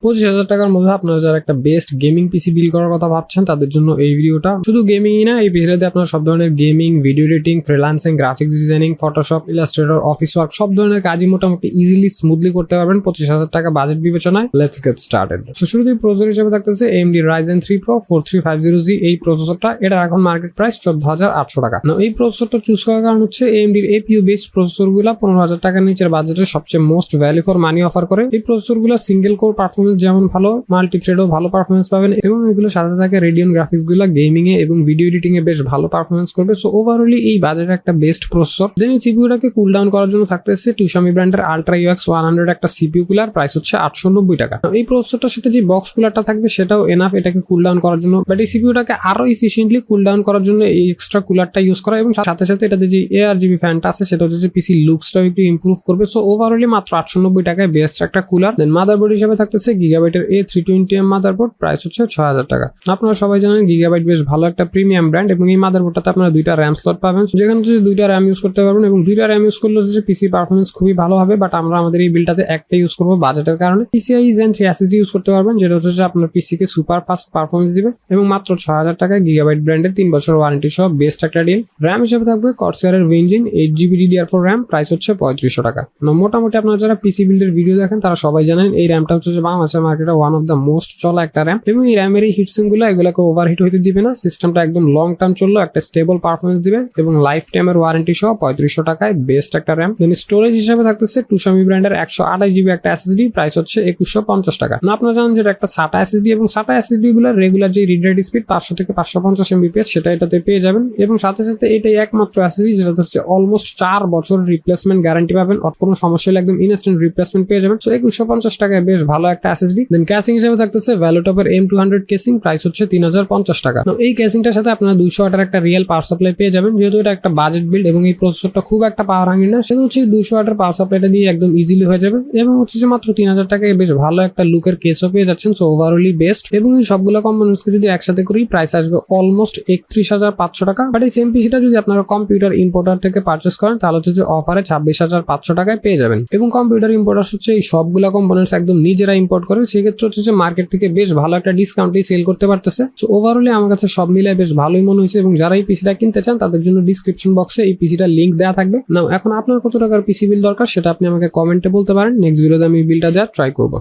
25,000 টাকার মধ্যে আপনারা যারা একটা বেস্ট গেমিং পিসি বিল্ড করার কথা ভাবছেন তাদের জন্য এই ভিডিওটা। শুধু গেমিংই না, এই পিসিটাতে আপনারা সব ধরনের gaming, video editing, freelancing, graphics designing, Photoshop, Illustrator, office work সব ধরনের কাজই মোটামুটি ইজিলি স্মুথলি করতে পারবেন 25,000 টাকা বাজেট বিবেচনায়। Let's get started. সো শুরুতেই প্রসেসর হিসেবে থাকতেছে AMD Ryzen 3 Pro 4350G। এই প্রসেসরটা এটা এখন মার্কেট প্রাইস 14,800 টাকা। এই প্রসেসরটা চুজ করার কারণ হচ্ছে AMD APU বেসড প্রসেসরগুলো 15,000 টাকার নিচের বাজেটে সবচেয়ে most value for money offer করে। এই প্রসেসরগুলো সিঙ্গেল কোর পারফরমেন্স যেমন ভালো, মাল্টি থ্রেডও ভালো পারফরমেন্স পাবেন এবং এগুলো সাথে থাকে রেডিয়ন গ্রাফিক্স গুলো গেমিং এ এবং ভিডিও এডিটিং এ বেশ ভালো পারফরমেন্স করবে। সো ওভারঅলি এই বাজেটে একটা বেস্ট প্রসেসর। দেন এই সিপিইউটাকে কুল ডাউন করার জন্য থাকতেছে Tuscany ব্র্যান্ডের Ultra UX 100 একটা সিপিইউ কুলার, প্রাইস হচ্ছে 890 টাকা। এই প্রসেসরটার সাথে যে বক্স কুলারটা থাকবে সেটাও এনাফ এটাকে কুল ডাউন করার জন্য, বাট এই সিপিইউটাকে আরো এফিশিয়েন্টলি কুল ডাউন করার জন্য এই এক্সট্রা কুলারটা ইউজ করা এবং সাথে সাথে এটাতে যে ARGB ফ্যানটা আছে সেটা হচ্ছে যে পিসি লুকসটাও একটু ইমপ্রুভ করবে। সো ওভারঅলি মাত্র 890 টাকায় বেস্ট একটা কুলার। দেন মাদারবোর্ড হিসেবে থাকতেছে গিগাবাইটের A320M মাদারবোর্ড, প্রাইস হচ্ছে 6,000 টাকা। আপনারা সবাই জানেন গিগাবাইট বেশ ভালো একটা প্রিমিয়াম ব্র্যান্ড এবং এই মাদারবোর্ডটাতে আপনারা দুইটা র্যাম স্লট পাবেন, যেখানে হচ্ছে দুইটা র্যাম ইউজ করতে পারবেন এবং দুইটা র্যাম ইউজ করলে হচ্ছে পিসি পারফরমেন্স খুবই ভালো হবে। বাট আমরা আমাদের এই বিলটাতে একটা ইউজ করবো বাজেটের কারণে। PCIe Gen 3 SSD ইউজ করতে পারবেন, যেটা হচ্ছে আপনার পিসি কে সুপার ফাস্ট পারফরমেন্স দিবে এবং মাত্র 6,000 টাকায় গিগাবাইট ব্র্যান্ডের 3 বছর ওয়ারেন্টি সহ বেস্ট একটা ডিল। র্যাম হিসেবে থাকবে Corsair Vengeance 8GB DDR4 RAM, price হচ্ছে 3500 টাকা। মোটামুটি আপনারা যারা পিসি বিল্ডের ভিডিও দেখেন তারা সবাই জানেন এই র্যামটা হচ্ছে যে বাংলাদেশের মার্কেটে ওয়ান অফ দ্য মোস্ট চলা একটা র্যাম এবং এই র্যামের এই হিটসিং গুলো এগুলোকে ওভারহিট হইতে দিবে না। সিস্টেমটা একদম লং টার্ম চললো একটা স্টেবল পারফরমেন্স দিবে এবং লাইফ টাইমের ওয়ারেন্টি সহ 3500 টাকায় বেস্ট একটা র্যাম। দেন স্টোরেজ হিসেবে থাকতেছে Tuscany ব্র্যান্ডের 128GB একটা SSD, প্রাইস হচ্ছে 2150 টাকা। আপনারা জানেন যেটা একটা SATA SSD এবং SATA SSD গুলোর রেগুলার যে রিড রাইট স্পিড 500 থেকে 550 Mbps সেটা এটাতে পেয়ে যাবেন এবং সাথে সাথে এটাই একমাত্র SSD যেটা হচ্ছে অলমোস্ট 4 বছর রিপ্লেসমেন্ট গ্যারান্টি পাবেন। আর কোনো সমস্যা হলে একদম ইনস্ট্যান্ট রিপ্লেসমেন্ট পেয়ে যাবেন। সো 2150 টাকায় বেশ ভালো একটা SSD। দেন ক্যাসিং হিসেবে থাকতেছে ভ্যালুটপের M200 কেসিং, প্রাইস হচ্ছে 3050 টাকা। এই কেসিংটার সাথে আপনারা 200 ওয়াটের একটা রিয়েল পাওয়ার সাপ্লাই পেয়ে যাবেন। যেহেতু এটা একটা বাজেট বিল্ড এবং এই প্রসেসরটা খুব একটা পাওয়ার হাঙ্গি না, সেটা হচ্ছে 200 ওয়াটের পাওয়ার সাপ্লাইটা দিয়ে একদম ইজিলি হয়ে যাবে এবং হচ্ছে যে মাত্র 3000 টাকায় বেশ ভালো একটা লুকের কেসও পেয়ে যাচ্ছেন। সো ওভারঅলি বেস্ট এবং এই সবগুলো কম্পোনেন্টসকে যদি একসাথে করি প্রাইস আসবে অলমোস্ট 31,500 টাকা। বাট এই সেম পিসিটা যদি আপনারা কম্পিউটার ইম্পোর্টার থেকে পারচেস করেন তাহলে হচ্ছে যে অফারে 26,500 টাকায় পেয়ে যাবেন এবং কম্পিউটার ইম্পোর্টার হচ্ছে এই সবগুলো কম্পোনেন্টস একদম নিজেরা ইম্পোর্ট করে, সেক্ষেত্রে হচ্ছে যে মার্কেট থেকে বেশ ভালো একটা ডিসকাউন্টে সেল করতে পারতেছে। সো ওভারঅলি আমার কাছে সব মিলিয়ে বেশ ভালোই মনে হয়েছে এবং যারা এই পিসিটা কিনতে চান তাদের জন্য ডিসক্রিপশন বক্সে এই পিসিটার লিংক দেওয়া থাকবে। না এখন আপনার কত টাকার পিসি বিল দরকার সেটা আপনি আমাকে কমেন্টে বলতে পারেন, নেক্সট ভিডিওতে আমি বিলটা দেওয়ার ট্রাই করবো।